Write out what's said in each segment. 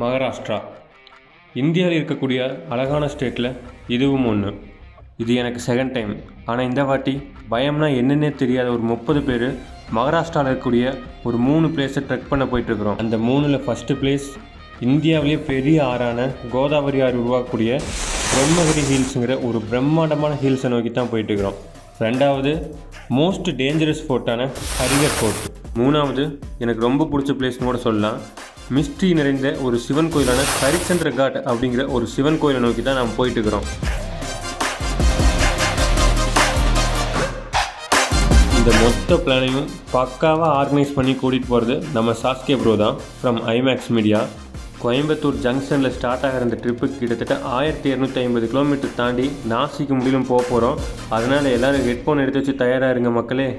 மகாராஷ்டிரா. இந்தியாவில் இருக்கக்கூடிய அழகான ஸ்டேட்டில் இதுவும் ஒன்று. இது எனக்கு செகண்ட் டைம். ஆனால் இந்த வாட்டி பயம்னா என்னென்னே தெரியாத ஒரு 30 பேர் மகாராஷ்டிராவில் இருக்கக்கூடிய ஒரு 3 பிளேஸை ட்ரெக் பண்ண போயிட்டுருக்குறோம். அந்த 3ல் ஃபஸ்ட்டு பிளேஸ் இந்தியாவிலேயே பெரிய ஆறான கோதாவரி ஆறு உருவாக்கக்கூடிய பிரம்மகிரி ஹில்ஸுங்கிற ஒரு பிரம்மாண்டமான ஹில்ஸை நோக்கி தான் போயிட்டுருக்குறோம். ரெண்டாவது மோஸ்ட் டேஞ்சரஸ் ஃபோர்ட்டான ஹரிகர் ஃபோர்ட். மூணாவது எனக்கு ரொம்ப பிடிச்ச பிளேஸ்னு கூட சொல்லலாம், மிஸ்ட்ரி நிறைந்த ஒரு சிவன் கோயிலான ஹரிச்சந்திர காட் அப்படிங்கிற ஒரு சிவன் கோயிலை நோக்கி தான் நாம் போயிட்டுருக்குறோம். இந்த மொத்த பிளானையும் பக்காவாக ஆர்கனைஸ் பண்ணி கூட்டிகிட்டு போகிறது நம்ம சாஸ்கே ப்ரோ தான் ஃப்ரம் ஐமேக்ஸ் மீடியா. கோயம்புத்தூர் ஜங்ஷனில் ஸ்டார்ட் ஆகிற இந்த ட்ரிப்புக்கு கிட்டத்தட்ட 1250 கிலோமீட்டர் தாண்டி நாசிக்கு முடியலும் போக போகிறோம். அதனால் எல்லோரும் ஹெட்ஃபோன் எடுத்து வச்சு தயாராக இருங்க மக்களே.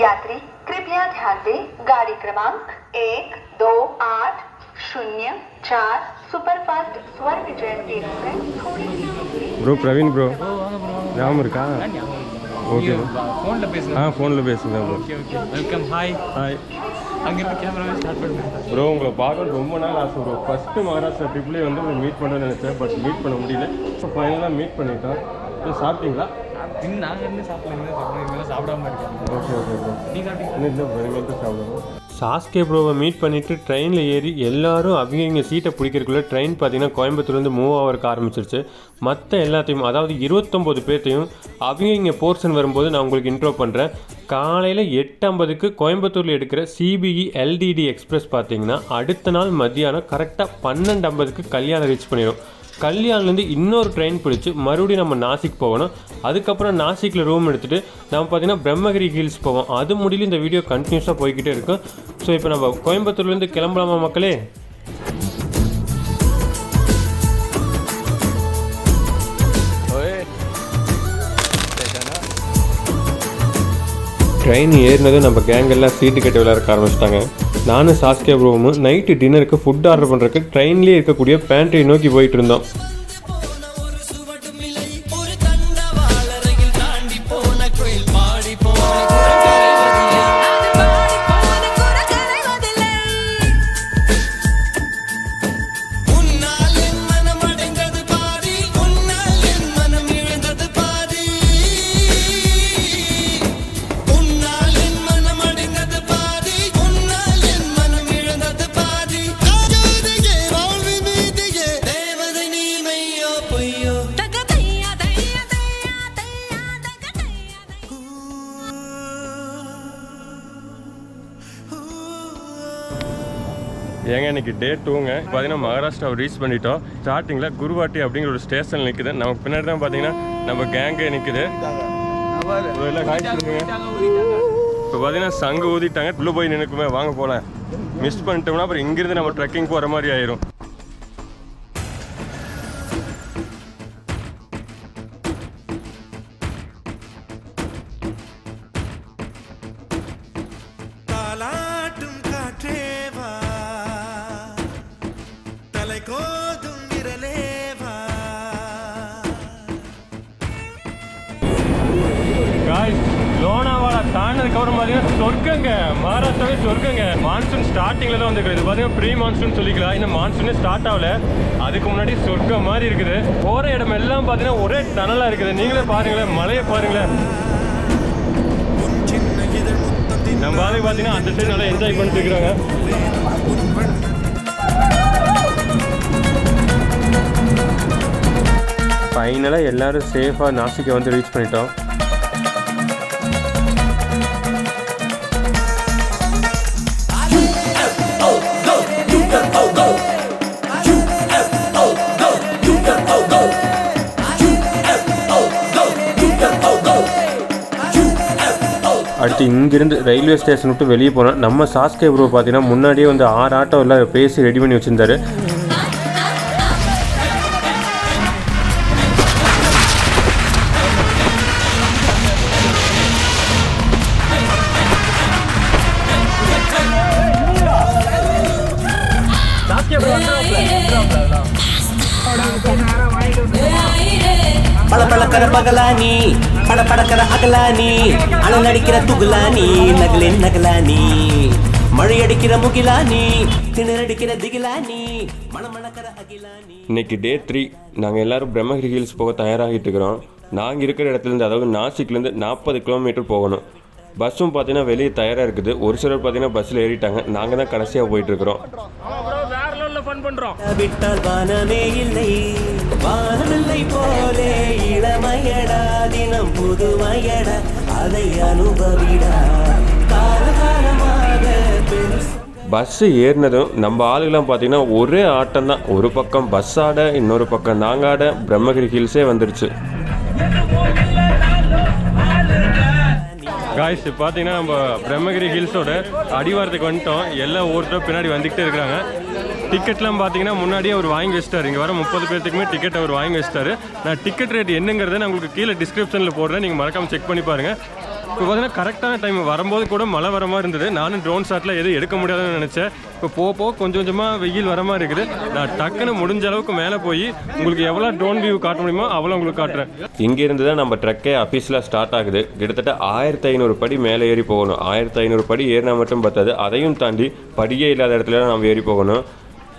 यात्री कृपया ध्यान दें, गाड़ी क्रमांक 128004 सुपरफास्ट स्वर्ण जयंती एक्सप्रेस थोड़ी ப்ரோ பிரவீன் ப்ரோ ஞாபகம் இருக்கா? ஓகே ஃபோனில் பேசுங்க. ஃபோனில் பேசுங்க ப்ரோ. Okay welcome. ஹாய். அங்கேருந்து கேமராவே ஸ்டார்ட் பண்ணுங்க ப்ரோ. உங்களை பார்க்க ரொம்ப நாள் ஆசை ப்ரோ. ஃபஸ்ட்டு மகாராஷ்டிரா ட்ரிப்லேயே வந்து உங்களை மீட் பண்ணுறேன்னு நினச்சேன், பட் மீட் பண்ண முடியல. இப்போ ஃபைனலாக மீட் பண்ணிட்டோம். சாப்பிட்டீங்களா? நாங்கள் இருந்து சாப்பிடலாம், சாப்பிடாம இருக்கேன். Okay bro. நீங்கள் சாப்பிடுவோம். சாஸ்கே ப்ரோவை மீட் பண்ணிவிட்டு ட்ரெயினில் ஏறி எல்லோரும் அவங்க சீட்டை பிடிக்கிறதுக்குள்ளே ட்ரெயின் பார்த்திங்கன்னா கோயம்புத்தூர்லேருந்து மூவ் ஆகிறதுக்கு ஆரம்பிச்சிருச்சு. மற்ற எல்லாத்தையும், அதாவது 29 பேர்த்தையும் அவங்க போர்ஷன் வரும்போது நான் உங்களுக்கு இன்ட்ரோ பண்ணுறேன். காலையில் 8:50க்கு கோயம்புத்தூரில் எடுக்கிற சிபிஇ எல்டிடி எக்ஸ்பிரஸ் பார்த்திங்கன்னா அடுத்த நாள் மத்தியானம் கரெக்டாக 12:50க்கு கல்யாணம் ரீச் பண்ணிடும். கல்யாண்லேருந்து இன்னொரு ட்ரெயின் பிடிச்சி மறுபடியும் நம்ம நாசிக் போகணும். அதுக்கப்புறம் நாசிக்கில் ரூம் எடுத்துகிட்டு நம்ம பார்த்திங்கன்னா பிரம்மகிரி ஹில்ஸ் போவோம். அது முடியல இந்த வீடியோ கண்டினியூஸாக போய்கிட்டே இருக்கும். ஸோ இப்போ நம்ம கோயம்புத்தூர்லேருந்து கிளம்பலாமா மக்களே? ட்ரெயின் ஏறினதும் நம்ம கேங்கெல்லாம் சீட்டு கட்டி விளையாட ஆரம்பிச்சிட்டாங்க. நானும் சாஸ்கே ப்ரோவும் நைட்டு டின்னருக்கு ஃபுட் ஆர்டர் பண்ணுறதுக்கு ட்ரெயின்லேயே இருக்கக்கூடிய பேண்ட்ரி நோக்கி போயிட்டு இருந்தோம். ஏங்க இன்னைக்கு டே 2ங்க. பார்த்தீங்கன்னா மகாராஷ்டிராவை ரீச் பண்ணிட்டோம். ஸ்டார்டிங்கில் குருவாட்டி அப்படிங்கிற ஒரு ஸ்டேஷன் நிற்குது. நமக்கு பின்னாடி தான் பார்த்தீங்கன்னா நம்ம கேங்கே நிற்குது. இப்போ பார்த்தீங்கன்னா சங்கு ஊதிட்டாங்க. உள்ளே போய் நினைக்குமே, வாங்க போகலாம். மிஸ் பண்ணிட்டோம்னா அப்புறம் இங்கிருந்து நம்ம ட்ரெக்கிங் போகிற மாதிரி ஆயிரும். லோனாவாலா தாண்டதுக்கப்புறம் பார்த்தீங்கன்னா சொர்க்கங்க, மகாராஷ்டிராவே சொர்க்கங்க. மான்சூன் ஸ்டார்டிங்கில் தான் வந்துருக்குது. இது பார்த்தீங்கன்னா ப்ரீ மான்சூன் சொல்லிக்கலாம். இன்னும் மான்சூனே ஸ்டார்ட் ஆகல, அதுக்கு முன்னாடி சொர்க்கம் மாதிரி இருக்குது. போகிற இடம் எல்லாம் பார்த்தீங்கன்னா ஒரே டனலாக இருக்குது. நீங்களே பாருங்களேன், மலையை பாருங்களேன். நம்ம பாதி பார்த்தீங்கன்னா அந்த சைடு நல்லா என்ஜாய் பண்ணிட்டு இருக்கிறாங்க. ஃபைனலாக எல்லோரும் சேஃபாக நாசிக்கை வந்து ரீச் பண்ணிட்டோம். அடுத்து இங்கேருந்து ரயில்வே ஸ்டேஷன் விட்டு வெளியே போனால் நம்ம சாஸ்கே ப்ரோ பார்த்தீங்கன்னா முன்னாடியே வந்து 6 ஆட்டோ எல்லாம் பேசி ரெடி பண்ணி வச்சுருந்தாரு. பளபளக்கிற பகலானி படபடக்கிற அகலானி அழல் அடிக்கிற துகுலானி நகலின் நகலானி மழை அடிக்கிற முகிலா நீ திணறடிக்கிற திகிலா நீ மணமணக்கிற அகிலா நீ. இன்னைக்கு டே 3. நாங்கள் எல்லோரும் பிரம்மகிரி ஹில்ஸ் போக தயாராகிட்டு இருக்கிறோம். நாங்கள் இருக்கிற இடத்துலேருந்து, அதாவது நாசிக்லேருந்து 40 கிலோமீட்டர் போகணும். பஸ்ஸும் பார்த்தீங்கன்னா வெளியே தயாராக இருக்குது. ஒரு சிலர் பார்த்தீங்கன்னா பஸ்ஸில் ஏறிட்டாங்க. நாங்கள் தான் கடைசியாக போயிட்டுருக்குறோம். விட்டால் வானமே இல்லை, வானமில்லை போலே இளமையடா, தினம் புதுமையடா, அதை அனுபவிடா காலகாலமாக பெருசு. பஸ்ஸு ஏறினதும் நம்ம ஆளுகெல்லாம் பார்த்தீங்கன்னா ஒரே ஆட்டம் தான். ஒரு பக்கம் பஸ் ஆட, இன்னொரு பக்கம் நாங்கள் ஆட, பிரம்மகிரி ஹில்ஸே வந்துருச்சு. காய்ஸ் பார்த்தீங்கன்னா நம்ம பிரம்மகிரி ஹில்ஸோட அடிவாரத்துக்கு வந்துட்டோம். எல்லாம் ஒருத்தர் பின்னாடி வந்துக்கிட்டே இருக்கிறாங்க. டிக்கெட்லாம் பார்த்தீங்கன்னா முன்னாடியே அவர் வாங்கி வச்சிட்டார். இங்கே வர 30 பேர்த்துக்குமே டிக்கெட் அவர் வாங்கி வச்சிட்டாரு. நான் டிக்கெட் ரேட் என்னங்கிறத நான் உங்களுக்கு கீழே டிஸ்கிரிப்ஷனில் போடுறேன், நீங்கள் மறக்காமல் செக் பண்ணி பாருங்கள். இப்போ பார்த்தீங்கன்னா கரெக்டான டைம் வரும்போது கூட மழை வர மாதிரி இருந்தது. நானும் ட்ரோன் ஷாட்டில் எதுவும் எடுக்க முடியாதுன்னு நினச்சேன். இப்போ போக கொஞ்சம் கொஞ்சமாக வெயில் வர மாதிரி இருக்குது. நான் டக்குன்னு முடிஞ்ச அளவுக்கு மேலே போய் உங்களுக்கு எவ்வளோ ட்ரோன் வியூ காட்ட முடியுமோ அவ்வளோ உங்களுக்கு காட்டுறேன். இங்கேருந்து தான் நம்ம ட்ரெக்கே அஃபீஷியலாக ஸ்டார்ட் ஆகுது. கிட்டத்தட்ட 1500 படி மேலே ஏறி போகணும். 1500 படி ஏறினா மட்டும் பத்தாது, அதையும் தாண்டி படியே இல்லாத இடத்துல நம்ம ஏறி போகணும்.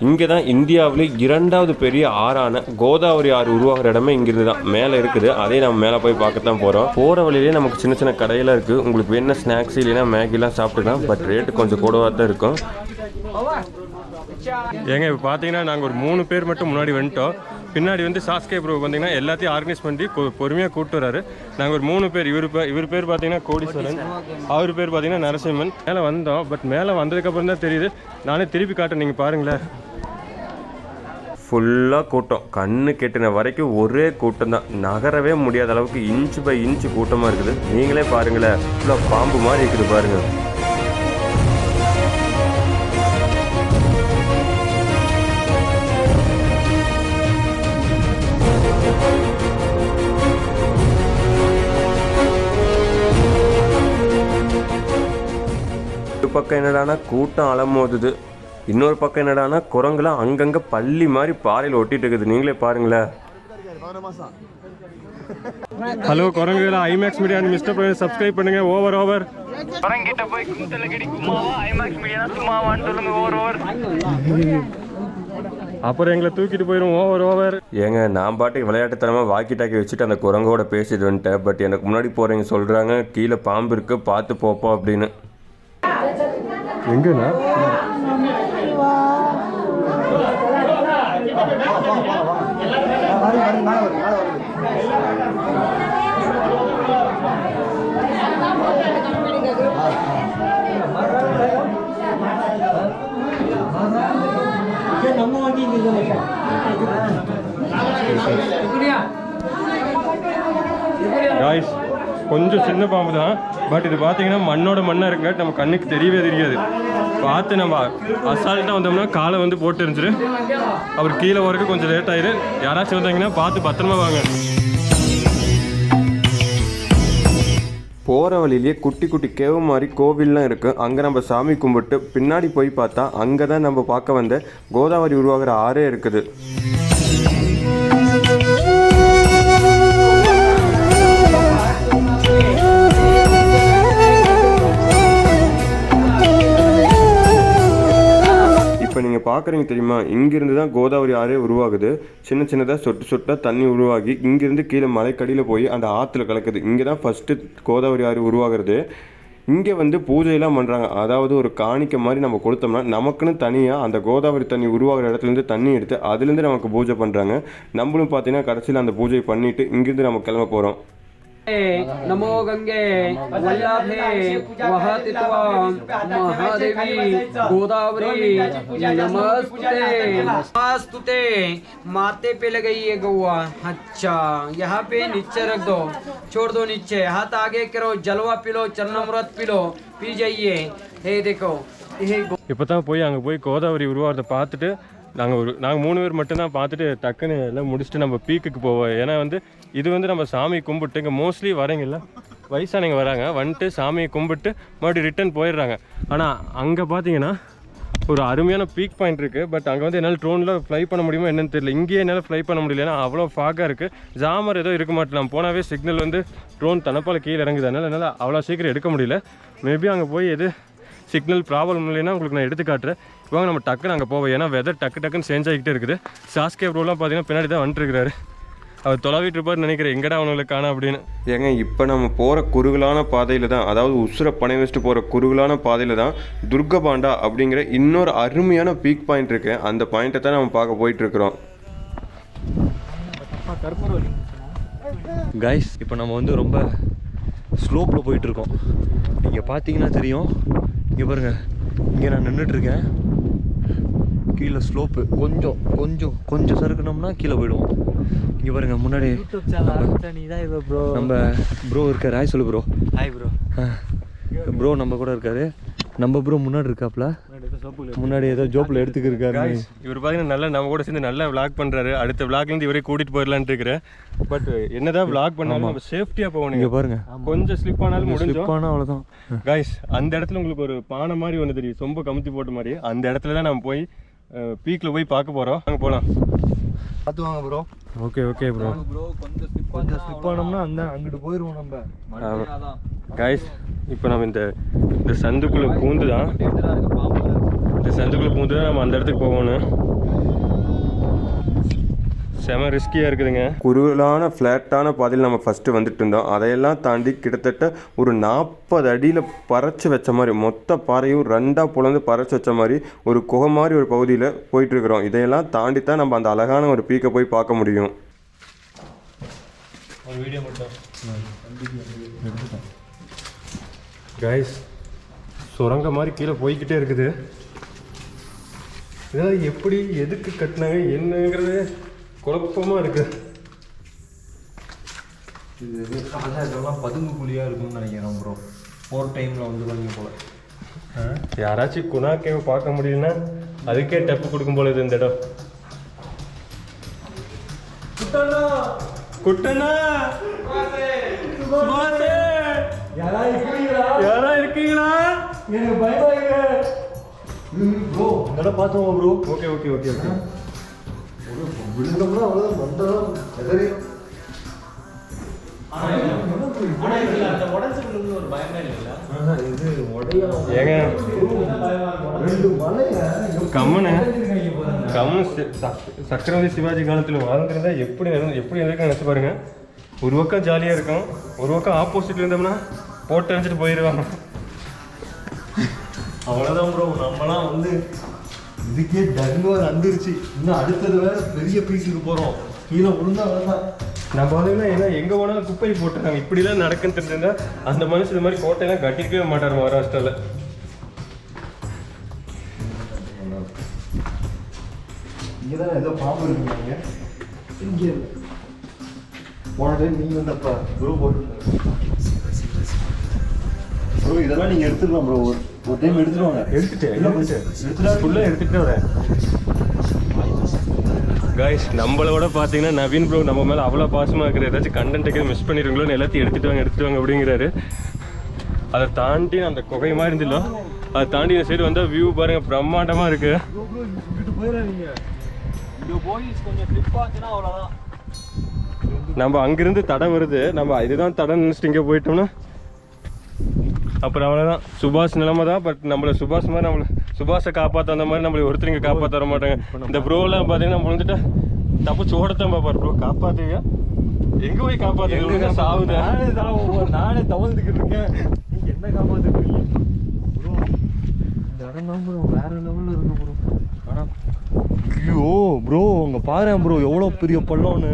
இங்கே தான் இந்தியாவிலே 2வது பெரிய ஆறான கோதாவரி ஆறு உருவாகிற இடமே இங்கிருந்து தான் மேலே இருக்குது. அதையும் நம்ம மேலே போய் பார்க்கத்தான் போகிறோம். போகிற வழியிலே நமக்கு சின்ன சின்ன கடையெல்லாம் இருக்குது. உங்களுக்கு வேணா ஸ்நாக்ஸ் இல்லைன்னா மேகிலாம் சாப்பிட்டுக்கலாம். பட் ரேட்டு கொஞ்சம் கூடவாக தான் இருக்கும். ஏங்க இப்போ பார்த்தீங்கன்னா நாங்கள் ஒரு 3 பேர் மட்டும் முன்னாடி வந்துட்டோம். பின்னாடி வந்து சாஸ்கே ப்ரோ பார்த்தீங்கன்னா எல்லாத்தையும் ஆர்கனைஸ் பண்ணி பொறுமையாக கூப்பிட்டு வராரு. நாங்கள் ஒரு 3 பேர். இவர் பேர் பார்த்தீங்கன்னா கோடீஸ்வரன், அவர் பேர் பார்த்தீங்கன்னா நரசிம்மன். மேலே வந்தோம். பட் மேலே வந்ததுக்கப்புறம் தான் தெரியுது. நானே திருப்பி காட்டுறேன், நீங்கள் பாருங்களேன். ஃபுல்லாக கூட்டம், கண்ணு கெட்டின வரைக்கும் ஒரே கூட்டம் தான். நகரவே முடியாத அளவுக்கு இன்ச்சு பை இன்ச்சு கூட்டமாக இருக்குது. நீங்களே பாருங்களேன், ஃபுல்லாக பாம்பு மாதிரி இருக்குது பாருங்கள். ஒரு பக்கம் என்னடானா கூட்டம் அலமோதுது, இன்னொரு பக்கம் என்னடானா குரங்குலாம் அங்கங்கே பள்ளி மாதிரி பாறையில் ஒட்டிட்டு இருக்குது. நீங்களே பாருங்களேன். ஹலோ குரங்குகளா, ஐமேக்ஸ் மீடியா மிஸ்டர் பண்ணி சப்ஸ்கிரைப் பண்ணுங்க. ஓவர் குரங்கிட்ட போய் குந்தல கடி குமாவா ஐமேக்ஸ் மீடியா சும்மாவான்னு சொல்லுங்க. ஓவர் அப்புறம் எங்களை தூக்கிட்டு போயிடும். ஓவர் ஏங்க, நான் பாட்டுக்கு விளையாட்டுத்தனமாக வாக்கி டாக்கி வச்சுட்டு அந்த குரங்கோட பேசிட்டு வந்துட்டேன். பட் எனக்கு முன்னாடி போகிறவங்க சொல்கிறாங்க கீழே பாம்பு இருக்குது, பார்த்து போப்போம் அப்படின்னு. எங்கண்ணா? காய்ஸ், கொஞ்சம் சின்ன பாம்பு தான். பட் இது பார்த்தீங்கன்னா மண்ணோட மண்ணாக இருக்குங்க. நம்ம கண்ணுக்கு தெரியவே தெரியாது. பார்த்து நம்ம அசால்ட்டாக வந்தோம்னா காலை வந்து போட்டு இருந்துச்சு. அவர் கீழே வரக்கு கொஞ்சம் லேட் ஆயிரு. யாராச்சும் வந்தாங்கன்னா பார்த்து பத்திரமா வாங்க. போகிற வழியிலேயே குட்டி குட்டி கேவு மாதிரி கோவில்லாம் இருக்குது. அங்கே நம்ம சாமி கும்பிட்டு பின்னாடி போய் பார்த்தா அங்கே தான் நம்ம பார்க்க வந்த கோதாவரி உருவாகிற ஆறே இருக்குது. இப்போ நீங்கள் பார்க்குறீங்க தெரியுமா, இங்கேருந்து தான் கோதாவரி ஆறே உருவாகுது. சின்ன சின்னதாக சொட்டு சொட்டாக தண்ணி உருவாகி இங்கேருந்து கீழே மலைக்கடியில் போய் அந்த ஆற்றுல கலக்குது. இங்கே தான் ஃபஸ்ட்டு கோதாவரி ஆறு உருவாகிறது. இங்கே வந்து பூஜையெல்லாம் பண்ணுறாங்க. அதாவது ஒரு காணிக்கை மாதிரி நம்ம கொடுத்தோம்னா நமக்குன்னு தனியாக அந்த கோதாவரி தண்ணி உருவாகிற இடத்துலேருந்து தண்ணி எடுத்து அதுலேருந்து நமக்கு பூஜை பண்ணுறாங்க. நம்மளும் பார்த்தீங்கன்னா கடைசியில் அந்த பூஜையை பண்ணிவிட்டு இங்கேருந்து நம்ம கிளம்ப போகிறோம். नमो गंगे वल्लभे वहतित्वा महादेवी गोदावरी नमस्ते माथे पे लगाई है गौआ। अच्छा, यहाँ पे नीचे रख दो, छोड़ दो नीचे, हाथ आगे करो, जलवा पी लो, चरणामृत पी लो, पी जाइए। ये देखो, இப்போ தான் அங்கே போய் கோதாவரி உருவாகிறத பார்த்துட்டு நாங்கள் 3 பேர் மட்டும்தான் பார்த்துட்டு டக்குன்னு எல்லாம் முடிச்சுட்டு நம்ம பீக்குக்கு போவோம். ஏன்னா வந்து இது வந்து நம்ம சாமி கும்பிட்டு இங்கே மோஸ்ட்லி வரீங்கல்ல வயசானவங்க வராங்க, வந்துட்டு சாமியை கும்பிட்டு மறுபடியும் ரிட்டன் போயிடுறாங்க. ஆனால் அங்கே பார்த்தீங்கன்னா ஒரு அருமையான பீக் பாயிண்ட் இருக்குது. பட் அங்கே வந்து என்னால் ட்ரோனில் ஃப்ளை பண்ண முடியுமா என்னன்னு தெரியல. இங்கேயே என்னால் ஃப்ளை பண்ண முடியல, ஏன்னா அவ்வளோ ஃபாகாக இருக்குது. ஜாமர் ஏதோ இருக்க மாட்டேன். போனாவே சிக்னல் வந்து ட்ரோன் தனப்பால் கீழே இறங்குது. அதனால் என்னால் அவ்வளோ சீக்கிரம் எடுக்க முடியல. மேபி அங்கே போய் சிக்னல் ப்ராப்ளம் இல்லைன்னா உங்களுக்கு நான் எடுத்து காட்டுறேன். இவங்க நம்ம டக்குன்னு அங்கே போவோம். ஏன்னா வெதர் டக்குன்னு சேஞ்ச் ஆகிக்கிட்டே இருக்குது. சாஸ்கே ப்ரோலாம் பார்த்தீங்கன்னா பின்னாடி தான் வந்துட்டுருக்கிறாரு. அவர் தொலைவிட்டு இருப்பார் நினைக்கிறேன், எங்கடா அவங்களுக்கு காணா அப்படின்னு. ஏங்க இப்போ நம்ம போகிற குறுகலான பாதையில் தான், அதாவது உசுரை பணம் வச்சுட்டு போகிற குறுகலான பாதையில் தான் துர்கபாண்டா அப்படிங்கிற இன்னொரு அருமையான பீக் பாயிண்ட் இருக்குது. அந்த பாயிண்ட்டை தான் நம்ம பார்க்க போயிட்டுருக்குறோம். கைஸ் இப்போ நம்ம வந்து ரொம்ப ஸ்லோப்பில் போயிட்டுருக்கோம். இங்கே பார்த்தீங்கன்னா தெரியும். இங்கே பாருங்கள், இங்கே நான் நின்றுட்டுருக்கேன். கீழே ஸ்லோப்பு கொஞ்சம் சறுக்கணும்னா கீழே போயிடுவோம். இங்கே பாருங்கள் முன்னாடி நம்ம ப்ரோ இருக்கார். ஹாய் சொல்லு ப்ரோ. Hi bro. ப்ரோ நம்ம கூட இருக்காரு. நம்ம ப்ரோ முன்னாடி இருக்காப்ல, முன்னாடி ஏதோ ஜோப்பில் எடுத்துக்கிருக்காரு. இவர் பார்த்தீங்கன்னா நல்லா நம்ம கூட சேர்ந்து நல்லா விளாக் பண்ணுறாரு. அடுத்த விளாக்லேருந்து இவரே கூட்டிகிட்டு போயிடலான்ட்டு இருக்கிறேன். பட் என்னதான் விளாக் பண்ணாலும் நம்ம சேஃப்டியாக போகணும். இங்கே பாருங்க, கொஞ்சம் ஸ்லிப் ஆனாலும் முடிஞ்சோம். அவ்வளோதான் கைஸ். அந்த இடத்துல உங்களுக்கு ஒரு பானை மாதிரி ஒன்று தெரியும், ரொம்ப கமுத்தி போட்ட மாதிரி. அந்த இடத்துல தான் நம்ம போய் பீக்கில் போய் பார்க்க போகிறோம். அங்கே போகலாம், பார்த்துவாங்க ப்ரோ. Okay bro. கொஞ்சம் ஸ்லிப் ஆனோம்னா அங்கிட்டு போயிடுவோம் நம்ம. கைஸ் இப்போ நம்ம இந்த சந்துக்குள்ளே பூந்து தான் நம்ம அந்த இடத்துக்கு போகணும். செம ரிஸ்கியாக இருக்குதுங்க. குறுகலான ஃப்ளாட்டான பாதையில் நம்ம ஃபஸ்ட்டு வந்துட்டு இருந்தோம். அதையெல்லாம் தாண்டி கிட்டத்தட்ட ஒரு 40 அடியில் பறச்சு வச்ச மாதிரி, மொத்த பாறையும் 2ஆக புலந்து பறச்சு வச்ச மாதிரி ஒரு குகை மாதிரி ஒரு பகுதியில் போயிட்டுருக்குறோம். இதையெல்லாம் தாண்டி தான் நம்ம அந்த அழகான ஒரு பீக்கை போய் பார்க்க முடியும். ஒரு வீடியோ மட்டும் கைஸ், சுரங்க மாதிரி கீழே போய்கிட்டே இருக்குது. இதெல்லாம் எப்படி எதுக்கு கட்டினாங்க என்னங்கிறது குழப்பமாக இருக்குது. இது இதெல்லாம் பதுங்கு குழியாக இருக்கும்னு நினைக்கிறேன் ப்ரோ. 4 டைமில் வந்து பண்ணி போல. யாராச்சும் குணா கேவை பார்க்க முடியும்னா அதுக்கே டப்பு கொடுக்கும் போல இது இந்த இடம். குட்டண்ணா யாரா இருக்கீங்களா? எனக்கு பயமாங்க ப்ரோ. இந்த இடம் பார்த்தோம் ப்ரோ. ஓகே விழுந்தோம்னா அவ்வளோதான் வந்தோம். ஏங்க கம்மனு சக்கரவர்த்தி சிவாஜி காலத்தில் வாழ்ந்துருந்தா எப்படி எதுக்கு நினச்சி பாருங்க. ஒரு பக்கம் ஜாலியாக இருக்கும், ஒரு பக்கம் ஆப்போசிட்ல இருந்தோம்னா போட்டு அடிச்சுட்டு போயிடுவாங்க. அவ்வளோதான் ப்ரோ. நம்மலாம் வந்து இதுக்கே டங்குவார் வந்துருச்சு. இன்னும் அடுத்தது வேற பெரிய பீஸுக்கு போகிறோம். கீழே விழுந்தா அவ்வளோதான். நம்ம பார்த்தீங்கன்னா ஏன்னா எங்கே போனாலும் குப்பை போட்டுருக்காங்க. இப்படிலாம் நடக்குன்னு தெரிஞ்சிருந்தா அந்த மனுஷன் இந்த மாதிரி கோட்டையெல்லாம் கட்டிருக்கவே மாட்டார் மகாராஷ்டிராவில். இங்கே தான் ஏதோ பாம்பு இருக்குங்க. இங்கே போன டைம் நீங்கள் வந்தப்பா ப்ரோ போட்டு ப்ரோ இதெல்லாம் நீங்கள் எடுத்துக்கலாம் ப்ரோ. ஒரு டைம் எடுத்துருவாங்க. எடுத்துட்டு வரேன். கைஸ், நம்மளோட பார்த்தீங்கன்னா நவீன் ப்ரோ நம்ம மேலே அவ்வளோ பாசமாக இருக்கிற, ஏதாச்சும் கண்டென்ட்டுக்கு மிஸ் பண்ணிடுங்களோன்னு எல்லாத்தையும் எடுத்துட்டு வாங்க அப்படிங்கிறாரு. அதை தாண்டி அந்த குகை மாதிரி இருந்துല്ലോ, அதை தாண்டி இந்த சைடு வந்தால் வியூ பாருங்க பிரம்மாண்டமாக இருக்கு. நம்ம அங்கிருந்து தடை வருது, நம்ம இதுதான் தடை நினைச்சிட்டு இங்கே போயிட்டோம்னா அப்புறம் அவ்வளோதான். சுபாஷ் நிலைமை தான். பட் நம்மளை சுபாஷ் மாதிரி சுபாஷை காப்பாற்ற அந்த மாதிரி நம்மளை ஒருத்தர் இங்கே காப்பாற்ற வர மாட்டாங்க. இந்த ப்ரோலாம் பார்த்தீங்கன்னா நம்ம வந்துட்டு தப்பிச்சு ஓடத்தான் பார்ப்பார். ப்ரோ காப்பாற்றுவியா? எங்கே போய் காப்பாற்றுங்க? சாவுதா? நானே தவழ்ந்துக்கிட்டு இருக்கேன். நீங்கள் என்ன காப்பாற்றுறீங்க ப்ரோ? இந்த இடம் தான் ப்ரோ வேற லெவலில் இருக்கு ப்ரோ. ஆனால் ஐயோ ப்ரோ அங்கே பாரு ப்ரோ எவ்வளோ பெரிய பள்ளம்னு.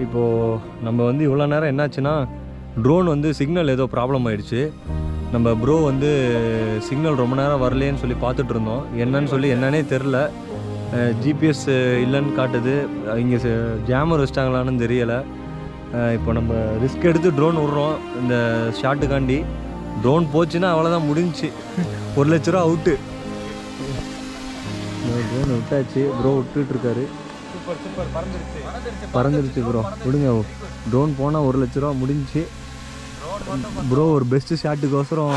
இப்போது நம்ம வந்து இவ்வளோ நேரம் என்னாச்சுன்னா ட்ரோன் வந்து சிக்னல் ஏதோ ப்ராப்ளம் ஆகிடுச்சு. நம்ம ப்ரோ வந்து சிக்னல் ரொம்ப நேரம் வரலேன்னு சொல்லி பார்த்துட்டு இருந்தோம். என்னன்னே தெரில. ஜிபிஎஸ் இல்லைன்னு காட்டுது. இங்கே ஜாமர் வச்சிட்டாங்களான்னு தெரியலை. இப்போ நம்ம ரிஸ்க் எடுத்து ட்ரோன் விட்றோம் இந்த ஷாட்டுக்காண்டி. ட்ரோன் போச்சுன்னா அவ்வளோதான் முடிஞ்சிச்சு. 1 லட்ச ரூபா அவுட்டு. ட்ரோன் விட்டாச்சு. ப்ரோ விட்டுட்ருக்காரு. பறந்துருச்சு ப்ரோ. விடுங்க. ட்ரோன் போனால் 1 லட்ச ரூபா முடிஞ்சிச்சு. ப்ரோ ஒரு பெஸ்ட்டு ஷாட்டுக்கோசரம்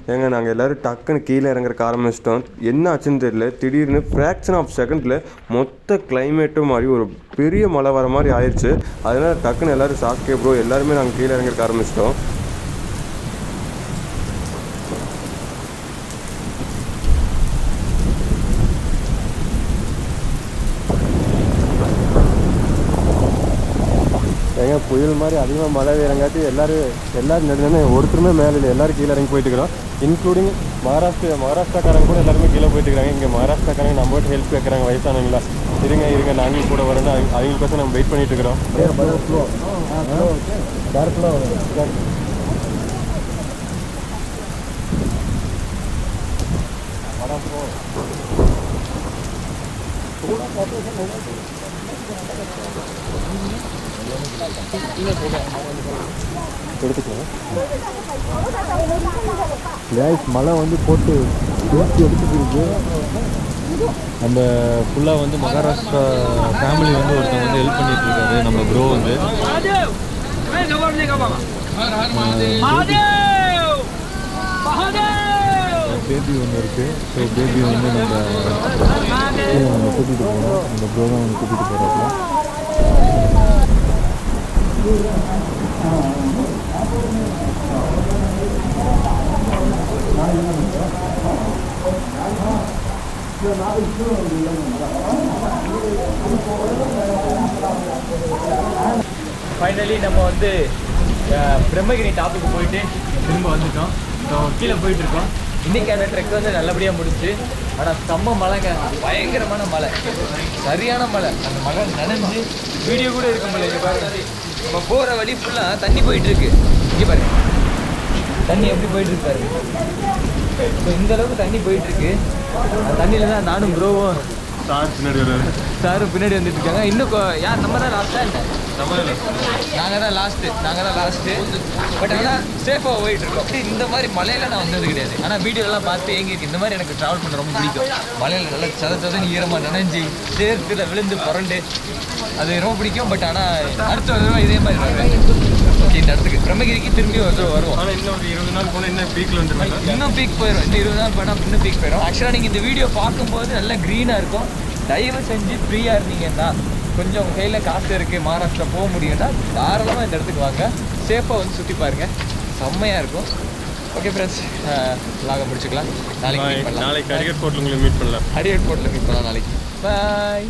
ஏங்க நாங்கள் எல்லோரும் டக்குன்னு கீழே இறங்குறக்கு ஆரம்பிச்சிட்டோம். என்ன ஆச்சுன்னு தெரியல, திடீர்னு ஃப்ராக்ஷன் ஆஃப் செகண்டில் மொத்த கிளைமேட்டும் மாதிரி ஒரு பெரிய மழை வர மாதிரி ஆயிடுச்சு. அதனால் டக்குன்னு எல்லோரும் சாஸ்கே ப்ரோ எல்லாருமே நாங்கள் கீழே இறங்குறக்கு ஆரம்பிச்சிட்டோம். ஏங்க புயல் மாதிரி அதிகமாக மழை வேறங்காட்டி எல்லோரும் நடுன்னு ஒருத்தருமே மேலே இல்லை, எல்லோரும் கீழே இறங்கி போயிட்டுக்கிறோம். இன்க்ளூடிங் மகாராஷ்டிராக்காரங்க கூட எல்லாருமே கீழே போயிட்டுருக்காங்க. இங்கே மகாராஷ்டிராக்காரங்க நம்மகிட்ட ஹெல்ப் கேட்குறாங்க, வயசானவங்களா. இருங்க நாங்களும் கூட வரணும், அவங்களுக்கோசம் நம்ம வெயிட் பண்ணிட்டு இருக்கிறோம். மழை வந்து போட்டு எடுத்துட்டு இருக்கு. நம்ம ஃபுல்லாக வந்து மகாராஷ்டிரா ஃபேமிலி வந்து ஒருத்தவங்க வந்து ஹெல்ப் பண்ணிட்டு இருக்காரு. நம்ம ப்ரோ வந்து பேபி ஒன்று இருக்குது. ஸோ பேபி வந்து நம்ம கூட்டிகிட்டு போகிறோம். நம்ம ப்ரோ தான் வந்து கூட்டிகிட்டு போகிறாப்புல. ஃபைனலி நம்ம வந்து பிரம்மகிரி டாப்புக்கு போயிட்டு திரும்ப வந்துட்டோம். ஸோ கீழே போயிட்டுருக்கோம். இன்றைக்கான ட்ரெக் வந்து நல்லபடியாக முடிச்சு. ஆனால் செம்ம மழைங்க, பயங்கரமான மழை, சரியான மழை. அந்த மழை நனைஞ்சு வீடியோ கூட இருக்க முடியல. இங்கே பாருங்க, நம்ம போகிற வழி ஃபுல்லாக தண்ணி போயிட்டுருக்கு. இங்கே பாருங்க தண்ணி எப்படி போயிட்டுருக்கு பாருங்க. ஸோ இந்த அளவுக்கு தண்ணி போயிட்டுருக்கு. அந்த தண்ணியில் தான் நானும் ப்ரோவும் சாரும் பின்னாடி வந்துட்டு இருக்காங்க. இன்னும் யார் நம்ம தான் லாஸ்ட்டாக இல்லை, நாங்கள் தான் லாஸ்ட்டு. பட் ஆனால் சேஃபாக போயிட்டுருக்கோம். இந்த மாதிரி மலையில் நான் வந்தது கிடையாது. ஆனால் வீடியோலாம் பார்த்து எங்களுக்கு இந்த மாதிரி எனக்கு ட்ராவல் பண்ண ரொம்ப பிடிக்கும். மலையில் நல்லா சதன்னு ஈரமாக நனைஞ்சி சேர்த்துல விழுந்து புரண்டு அது ரொம்ப பிடிக்கும். பட் ஆனால் அடுத்த தடவை இதே மாதிரி வருவேன். ஓகே, இந்த இடத்துக்கு பிரம்மகிரிக்கு திரும்பி வருவோம். ஆனால் இன்னும் ஒரு 20 நாள் போனால் இன்னும் பீக்கில் வந்துருவாங்க. இன்னும் பீக் போயிடும். இன்னும் 20 நாள் போனால் இன்னும் பீக் போயிடும். ஆக்சுவலாக நீங்கள் இந்த வீடியோ பார்க்கும்போது நல்லா க்ரீனாக இருக்கும். தயவு செஞ்சு ஃப்ரீயாக இருந்தீங்கன்னா, கொஞ்சம் உங்கள் கையில் காசு இருக்குது, மகாராஷ்டிரா போக முடியும்னா தாராளமாக இந்த இடத்துக்கு வாங்க. சேஃபாக வந்து சுற்றி பாருங்கள், செம்மையாக இருக்கும். ஓகே ஃப்ரெண்ட்ஸ், லாக முடிச்சுக்கலாம். நாளைக்கு அரியட் போர்ட்டில் உங்களை மீட் பண்ணலாம். அரியட் போர்ட்டில் மீட் பண்ணலாம் நாளைக்கு. பாய்.